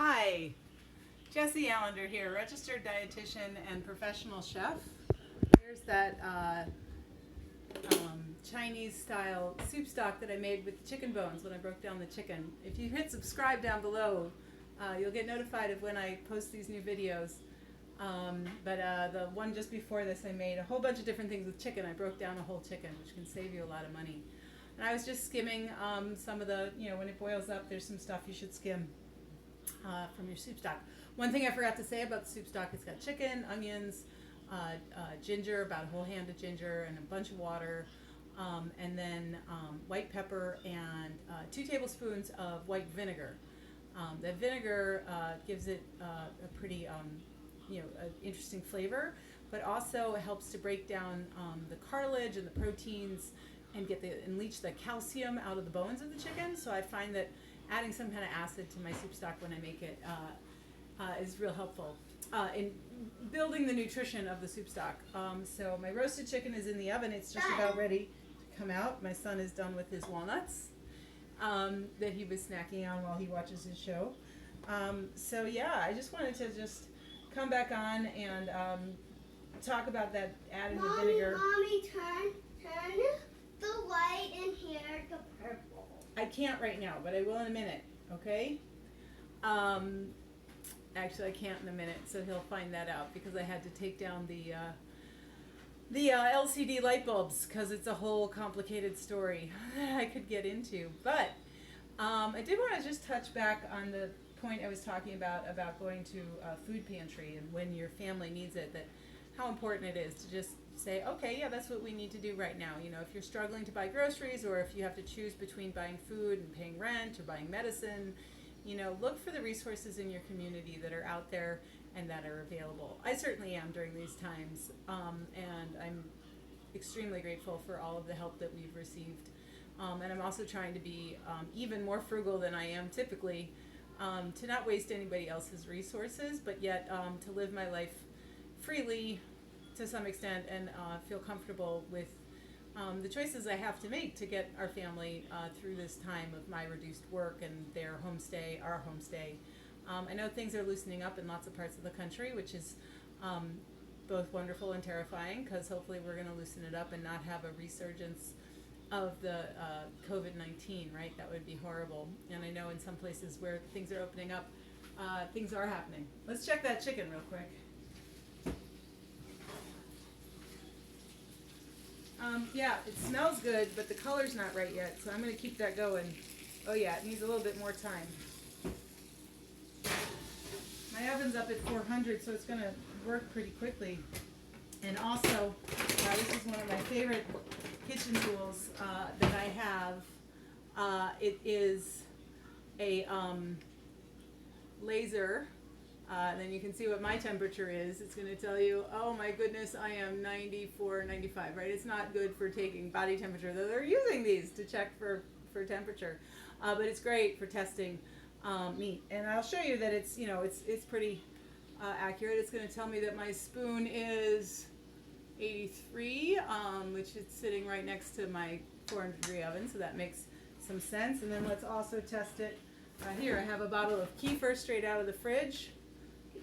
Hi, Jessie Allender here, registered dietitian and professional chef. Here's that Chinese style soup stock that I made with the chicken bones when I broke down the chicken. If you hit subscribe down below, you'll get notified of when I post these new videos. But the one just before this, I made a whole bunch of different things with chicken. I broke down a whole chicken, which can save you a lot of money. And I was just skimming some of the, when it boils up, there's some stuff you should skim from your soup stock. One thing I forgot to say about the soup stock, it's got chicken, onions, ginger, about a whole hand of ginger, and a bunch of water, and then white pepper and 2 tablespoons of white vinegar. The vinegar gives it a pretty interesting flavor, but also helps to break down the cartilage and the proteins and leach the calcium out of the bones of the chicken. So I find that adding some kind of acid to my soup stock when I make it is real helpful in building the nutrition of the soup stock. So my roasted chicken is in the oven. It's just about ready to come out. My son is done with his walnuts that he was snacking on while he watches his show. So yeah, I just wanted to come back on and talk about that adding the vinegar. Mommy, turn the light in here to purple. I can't right now, but I will in a minute, okay? Actually, I can't in a minute, so he'll find that out because I had to take down the LCD light bulbs because it's a whole complicated story that I could get into. But I did want to just touch back on the point I was talking about going to a food pantry and when your family needs it, that how important it is to just say, okay, yeah, that's what we need to do right now. If you're struggling to buy groceries, or if you have to choose between buying food and paying rent or buying medicine, look for the resources in your community that are out there and that are available. I certainly am during these times, and I'm extremely grateful for all of the help that we've received. And I'm also trying to be even more frugal than I am typically, to not waste anybody else's resources, but yet to live my life freely to some extent and feel comfortable with the choices I have to make to get our family through this time of my reduced work and their homestay, our homestay. I know things are loosening up in lots of parts of the country, which is both wonderful and terrifying, because hopefully we're going to loosen it up and not have a resurgence of the COVID-19, right? That would be horrible. And I know in some places where things are opening up, things are happening. Let's check that chicken real quick. Yeah, it smells good, but the color's not right yet, so I'm going to keep that going. Oh yeah, it needs a little bit more time. My oven's up at 400, so it's going to work pretty quickly. And also, this is one of my favorite kitchen tools that I have. It is a laser. And then you can see what my temperature is. It's going to tell you, oh my goodness, I am 94, 95, right? It's not good for taking body temperature, though they're using these to check for temperature. But it's great for testing meat. And I'll show you that it's, it's pretty accurate. It's going to tell me that my spoon is 83, which is sitting right next to my 400-degree oven, so that makes some sense. And then let's also test it. Here I have a bottle of kefir straight out of the fridge.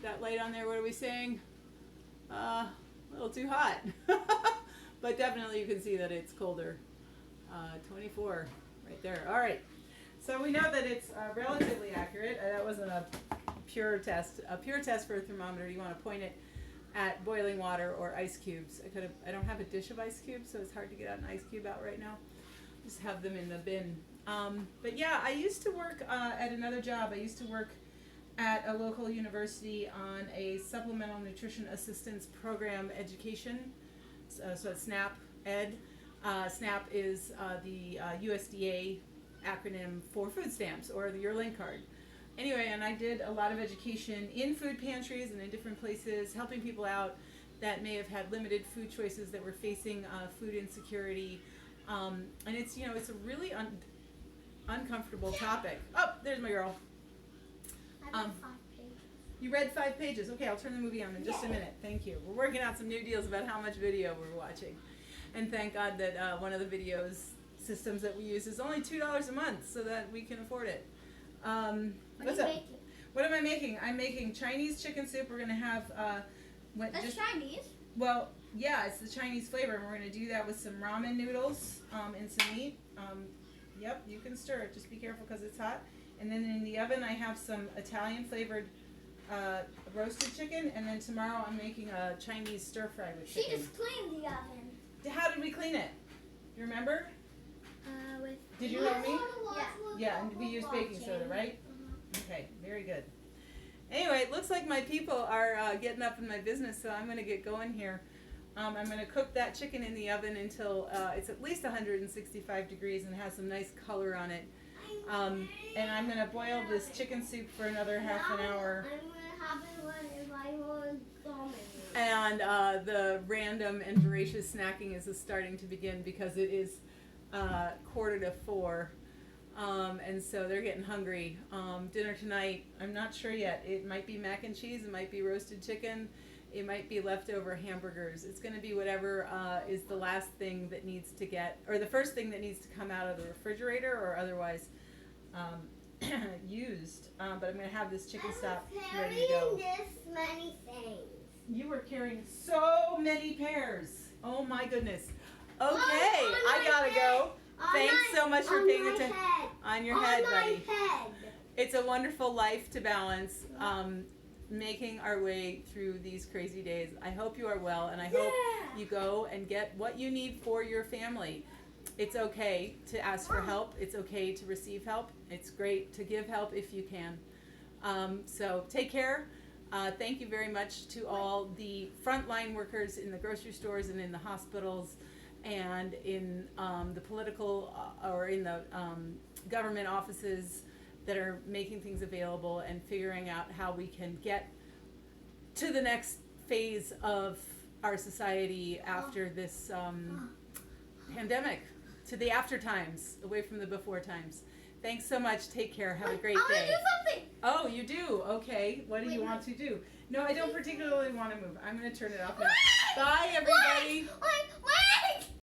That light on there, what are we saying? A little too hot. But definitely you can see that it's colder. 24 right there. All right. So we know that it's relatively accurate. That wasn't a pure test. A pure test for a thermometer, you want to point it at boiling water or ice cubes. I don't have a dish of ice cubes, so it's hard to get an ice cube out right now. Just have them in the bin. But yeah, I used to work at another job. I used to work at a local university on a supplemental nutrition assistance program education, so it's SNAP Ed. SNAP is the USDA acronym for food stamps, or your link card. Anyway, and I did a lot of education in food pantries and in different places, helping people out that may have had limited food choices, that were facing food insecurity. And it's, it's a really uncomfortable topic. Oh, there's my girl. You read 5 pages. Okay, I'll turn the movie on in just a minute. Thank you. We're working out some new deals about how much video we're watching. And thank God that one of the videos systems that we use is only $2 a month, so that we can afford it. What are you making? What am I making? I'm making Chinese chicken soup. We're gonna have That's Chinese. well, yeah, it's the Chinese flavor, and we're gonna do that with some ramen noodles and some meat. Yep, you can stir it. Just be careful because it's hot. And then in the oven, I have some Italian flavored roasted chicken, and then tomorrow I'm making a Chinese stir fry with She chicken. just cleaned the oven. How did we clean it? You remember? With. Did you help me? Yeah. Yeah, and we used baking soda, right? Okay, very good. Anyway, it looks like my people are getting up in my business, so I'm going to get going here. I'm going to cook that chicken in the oven until it's at least 165 degrees and has some nice color on it. And I'm going to boil this chicken soup for another half an hour. I'm going to have it when if I want ramen. And the random and voracious snacking is starting to begin because it is 3:45. And so they're getting hungry. Dinner tonight, I'm not sure yet. It might be mac and cheese, it might be roasted chicken, it might be leftover hamburgers. It's going to be whatever is the last thing that needs to get, or the first thing that needs to come out of the refrigerator or otherwise used. But I'm going to have this chicken stock ready to go. This many things. You were carrying so many pears. Oh my goodness. Okay, I gotta go. Thanks so much for paying attention. On your head, buddy. It's a wonderful life to balance, making our way through these crazy days. I hope you are well, and I hope you go and get what you need for your family. It's okay to ask for help. It's okay to receive help. It's great to give help if you can. So take care. Thank you very much to all the frontline workers in the grocery stores and in the hospitals and in the political or in the government offices that are making things available and figuring out how we can get to the next phase of our society after this pandemic, to the after times, away from the before times. Thanks so much. Take care. Have a great day. I want to do something. Oh, you do? Okay. What do you want to do? No, I don't particularly want to move. I'm going to turn it off now. Bye, everybody.